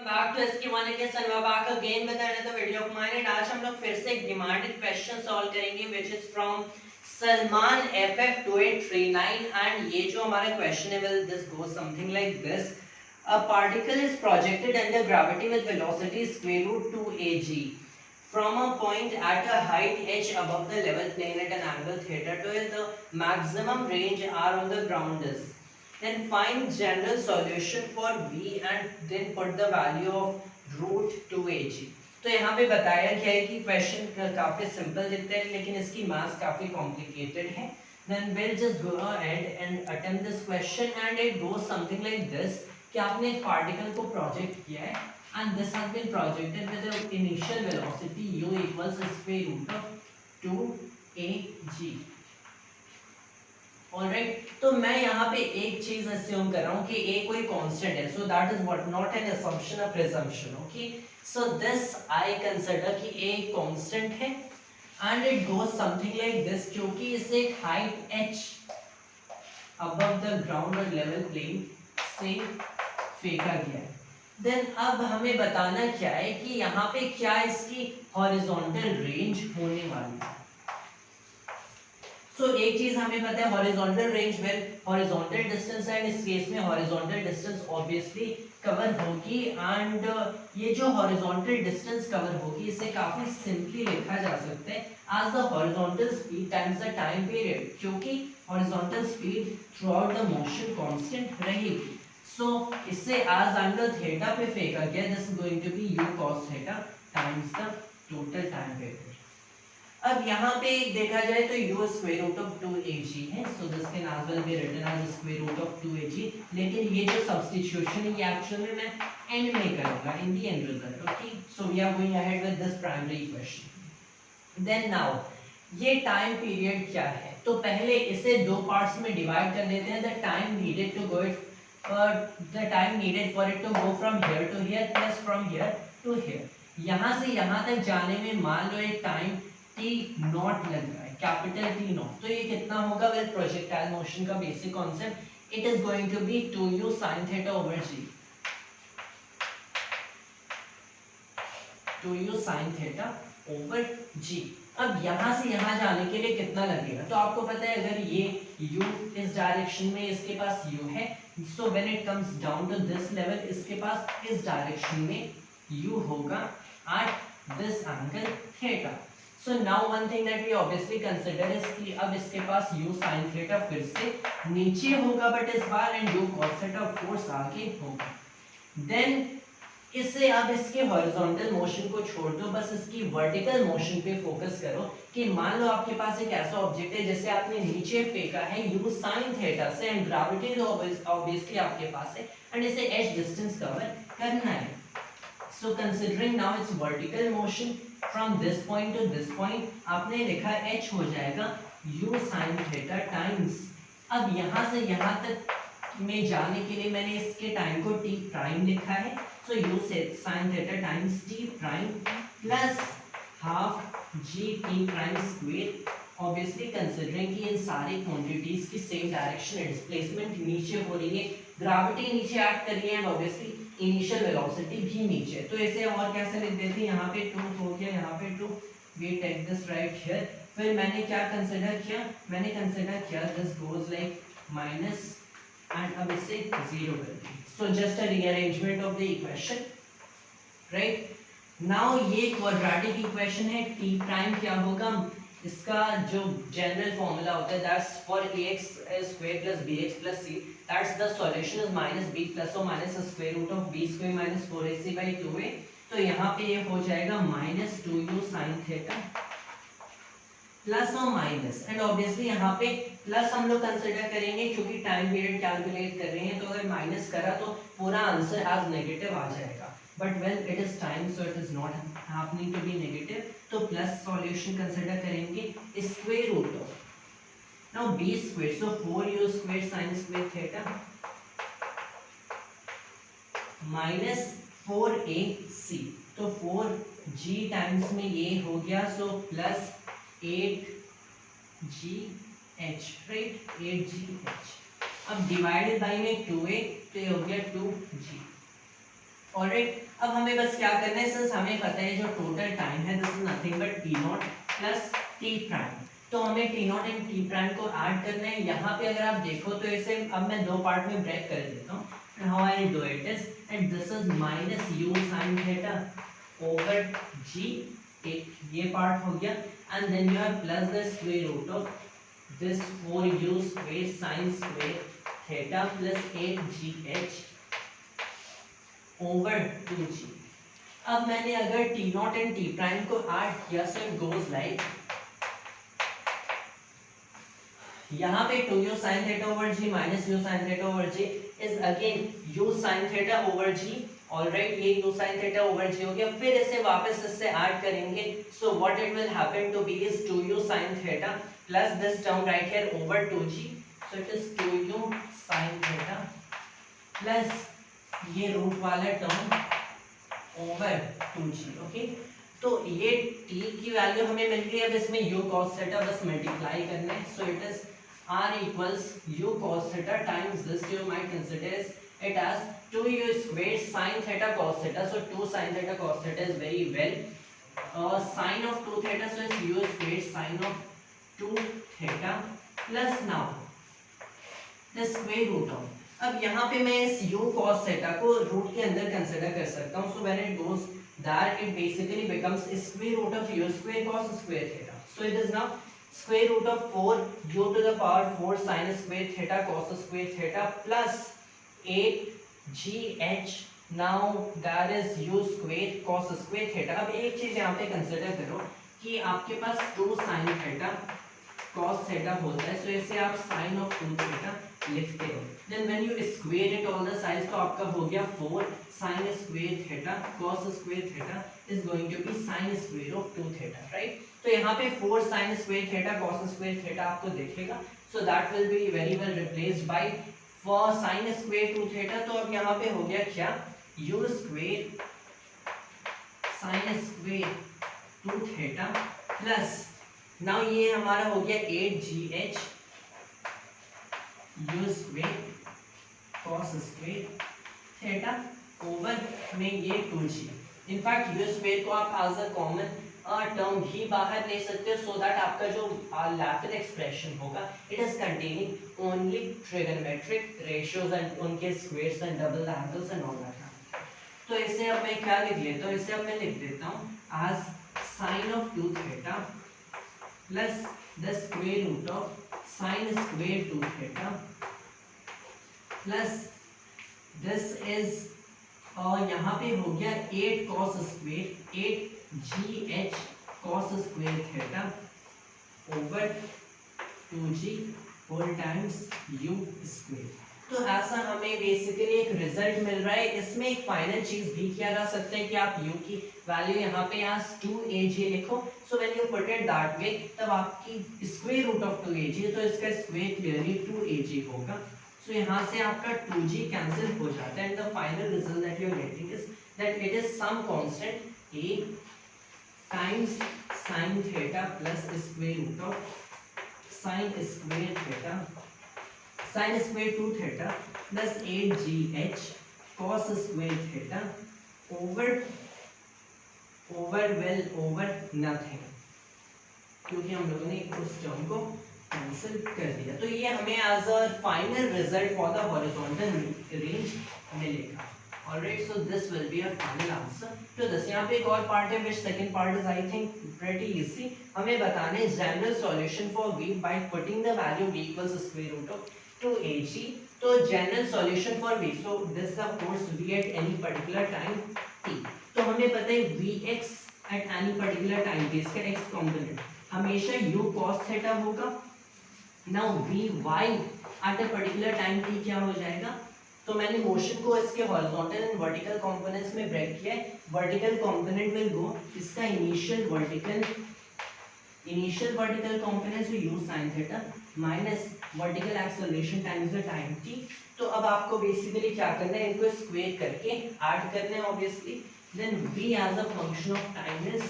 Back to SK one के son back again with another video of mine and आज हम लोग फिर से एक डिमांडेड क्वेश्चन सॉल्व करेंगे which is from Salman FF2839 and ये जो हमारा क्वेश्चन है will this goes something like this a particle is projected under gravity with velocity square root 2 ag from a point at a height h above the level plane at an angle theta till the maximum range r on the ground is. Then find general solution for v and then put the value of root 2ag. तो यहाँ पे बताया क्या है कि question काफी simple दिखता है लेकिन इसकी मास काफी कॉम्प्लिकेटेड है. Then we'll just go ahead and attempt this question and it goes something like this कि आपने एक पार्टिकल को प्रोजेक्ट किया है and this has been projected with an initial velocity u equals square root of 2ag. Alright, तो मैं यहाँ पे एक चीज अस्यूम कर रहा हूँ कि a कोई कांस्टेंट है, so that is what not an assumption a presumption. Okay, so this I consider कि a एक कांस्टेंट है and it goes something like this क्योंकि इसे एक height h above the ground और लेवल प्लेन से फेंका गया है. देन अब हमें बताना क्या है कि यहाँ पे क्या इसकी हॉरिजॉन्टल रेंज होने वाली है. सो एक चीज हमें पता है हॉरिजॉन्टल रेंज में हॉरिजॉन्टल डिस्टेंस है, इस केस में हॉरिजॉन्टल डिस्टेंस ऑब्वियसली कवर होगी एंड ये जो हॉरिजॉन्टल डिस्टेंस कवर होगी इसे काफी सिंपली लिखा जा सकता है as the horizontal speed times the time period क्योंकि horizontal speed throughout the motion constant रहेगी. सो इससे एज एंगल थीटा पे फेंका गया this is going to be u cos theta times the total time period. अब यहाँ पे देखा जाए तो u square root of 2ag है, so this can as well be written as square root of 2ag. लेकिन ये जो सब्स्टिट्यूशन है ये एक्चुअल में मैं एंड में करूंगा in the end result. Okay, so we are going ahead with this primary equation. Then now ये टाइम पीरियड क्या है, तो पहले इसे दो पार्ट्स में डिवाइड कर लेते हैं. The time needed to go the time needed for it to go from here to here plus from here to here. यहाँ से यहाँ तक जाने में मान लो एक टाइम t नॉट लग रहा है, कैपिटल T नॉट. तो ये कितना होगा विद प्रोजेक्टाइल मोशन का basic concept it is going to be 2u sin theta over g. 2u sin theta over g. अब यहाँ से यहाँ जाने के लिए कितना लगेगा, तो आपको पता है अगर ये u इस डायरेक्शन में इसके पास u है, so when it comes down to this level इसके पास इस डायरेक्शन में u होगा at this angle theta. So now one thing that we obviously consider is कि अब इसके पास u sin theta फिर से नीचे होगा बट इस बार and u cos theta of course आगे होगा. Then इससे अब इसके हॉरिजॉन्टल मोशन को छोड़ दो, बस इसकी वर्टिकल मोशन पे फोकस करो कि मान लो आपके पास एक ऐसा ऑब्जेक्ट है जैसे आपने नीचे फेंका है u sin थीटा से एंड ग्रेविटी तो ऑब्वियसली आपके पास है एंड इसे h डिस्टेंस कवर करना है. So considering now its vertical motion from this point to this point आपने लिखा h हो जाएगा u sin थीटा टाइम्स. अब यहाँ से यहाँ तक में जाने के लिए मैंने इसके टाइम को t प्राइम लिखा है, so u sin theta times t prime plus half g t prime square. Obviously considering कि इन सारी क्वांटिटीज की सेम डायरेक्शन है, डिस्प्लेसमेंट नीचे हो रही है, ग्रेविटी नीचे एक्ट कर रही है एंड ऑब्वियसली इनिशियल वेलोसिटी भी नीचे. तो इसे और कैसे लिख देते हैं, यहाँ पे 2 हो गया, यहाँ पे 2, we take this right here. फिर मैंने क्या कंसीडर किया, मैंने कंसीडर किया this goes like minus and अब इसे 0 कर दिया. So just a rearrangement of the equation, right? Now ये quadratic equation है, t prime क्या होगा, इसका जो general formula होता है that's for ax square plus bx plus c, that's the solution is minus b plus or minus square root of b square minus 4ac by 2a. तो यहाँ पे ये हो जाएगा minus 2u sin theta plus और minus and obviously यहाँ पे plus हम लोग कंसीडर करेंगे क्योंकि टाइम पीरियड कैलकुलेट कर रहे हैं, तो अगर माइनस करा तो पूरा आंसर एज नेगेटिव आ जाएगा. But well it is time so it is not happening to be negative, तो प्लस सॉल्यूशन कंसीडर करेंगे square root of now b square, so 4u square sin square theta minus 4ac, तो 4g times में ये हो गया, so plus 8gh, right, 8gh. अब divided by में 2a, तो ये हो गया 2g. ऑलराइट, अब हमें बस क्या करना है, सिंस हमें पता है जो टोटल टाइम है this is nothing but T not plus T prime, तो हमें T not and T prime को ऐड करना है। यहाँ पे अगर आप देखो तो इसे अब मैं दो पार्ट में ब्रेक कर देता हूँ, and how I do it is and this is minus u sine theta over g, एक ये पार्ट हो गया, and then you have plus the square root of this 4u square sin square theta plus 8gh over 2g। अब मैंने अगर t not and t prime को add किया so it goes like, यहाँ पे 2u sin theta over g minus u sin theta over g is again u sin theta over g, alright, ये u sin theta over g हो गया, फिर इसे वापस इससे ऐड करेंगे, so what it will happen to be is 2u sin theta plus this term right here over 2g, so it is 2u sin theta plus ये root वाला term over 2g, okay. तो ये t की value हमें मिल गई, अब इसमें u cos theta बस मल्टीप्लाई करना है, so it is r equals u cos theta times this you might consider it as 2u squared sin theta cos theta, so 2 sin theta cos theta is very well, sin of 2 theta, so it's u squared sin of 2 theta plus now the square root of, अब यहाँ पे मैं इस u cos theta को root के अंदर consider कर सकता हूँ, so when it goes there it basically becomes square root of u square cos square theta, so it is now square root of 4 u to the power 4 sin square theta cos square theta plus 8gh, now that is u square cos square theta। अब एक चीज यहाँ पे consider करो कि आपके पास 2 sin theta cos theta होता है, so इसे आप sin of 2 theta लिखते हो, then when you square it all the sides तो आपका हो गया 4 sin square theta cos square theta is going to be sin square of 2 theta, right? तो यहाँ पे 4 sin square theta cos square theta आपको दिखेगा, so that will be very well replaced by for sin square 2 theta, तो अब यहाँ पे हो गया क्या, u square sin square 2 theta plus now ये हमारा हो गया 8gh u square cos square theta over में ये 2g, इनफैक्ट u square को आप एज अ कॉमन टर्म भी बाहर ले सकते हो, सो दैट आपका जो लैटिन एक्सप्रेशन होगा it is containing only trigonometric ratios and उनके squares and double angles and all that. तो इसे अब मैं क्या लिख लेता हूँ, इसे अब मैं लिख देता हूँ as sin of 2 theta plus the square root of sin square 2 theta plus this is यहाँ पे हो गया 8 cos square 8gh cos square theta over 2g whole times u square। तो ऐसा हमें बेसिकली एक रिजल्ट मिल रहा है। इसमें एक फाइनल चीज भी किया जा सकता है कि आप u की वैल्यू यहाँ पे as 2ag लिखो, so when you put it that way तब आपकी स्क्वायर रूट ऑफ 2ag, तो इसका स्क्वायर क्लियरली 2ag होगा, सो यहाँ से आपका 2g कैंसिल हो जाता है, and the final result that you are getting is that it is some constant a times sin theta plus square root of sin square theta sin square 2 theta plus 8gh cos square theta over nothing, क्योंकि हम लोगों ने उस term को cancel कर दिया। तो ये हमें as a final result for the horizontal range मिलेगा। Alright, so this will be our final answer to this। यहाँ पे एक और पार्ट है which second part is I think pretty easy। हमें बताना है general solution for v by putting the value v equals square root of 2ag। तो general solution for v, so this is of course v at any particular time t। तो हमें पता है vx at any particular time t, इसका x component हमेशा u cos theta होगा। Now vy at a particular time t क्या हो जाएगा, तो मैंने मोशन को इसके हॉरिजॉन्टल एंड वर्टिकल कंपोनेंट्स में ब्रेक किया है। वर्टिकल कंपोनेंट विल गो, इसका initial vertical component will u sin theta minus vertical acceleration times the time t। तो अब आपको बेसिकली क्या करना है, इनको स्क्वायर करके ऐड करना है obviously, then v as a function of time is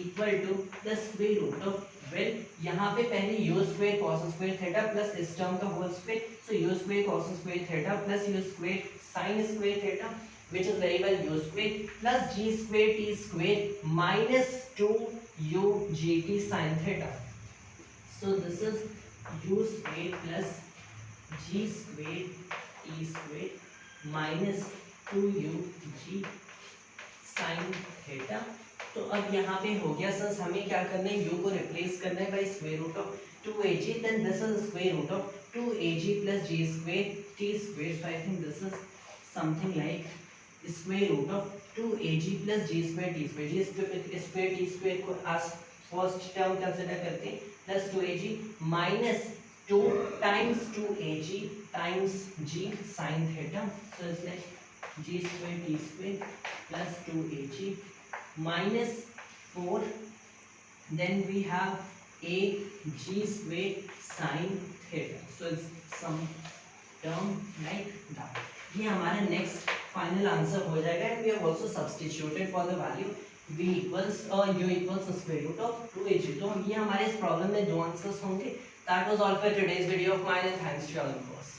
equal to the square root of, well यहाँ पे पहले u square cos square theta plus इस टर्म का whole square, so u square cos square theta plus u square sin square theta, which is variable u square plus g square t square minus 2u gt sin theta. So this is u square plus g square t square minus 2u g sin theta. तो अब यहाँ पे हो गया sir, हमें क्या करना है, u को रिप्लेस करना है by square root of 2ag, then this is square root of 2ag plus g square t square. So I think this is something like square root of 2ag plus g square t square. g square t square को as first term consider करते हैं plus 2ag minus 2 times 2ag times g sin theta. So it's like g square t square plus 2ag minus 4, then we have a g square sin theta. So it's some term like that. ये हमारा next final answer हो जाएगा. And we have also substituted for the value v equals u equals square root of 2ag. तो ये हमारे इस problem में दो आंसर्स होंगे. That was all for today's video of mine, and thanks to all of us.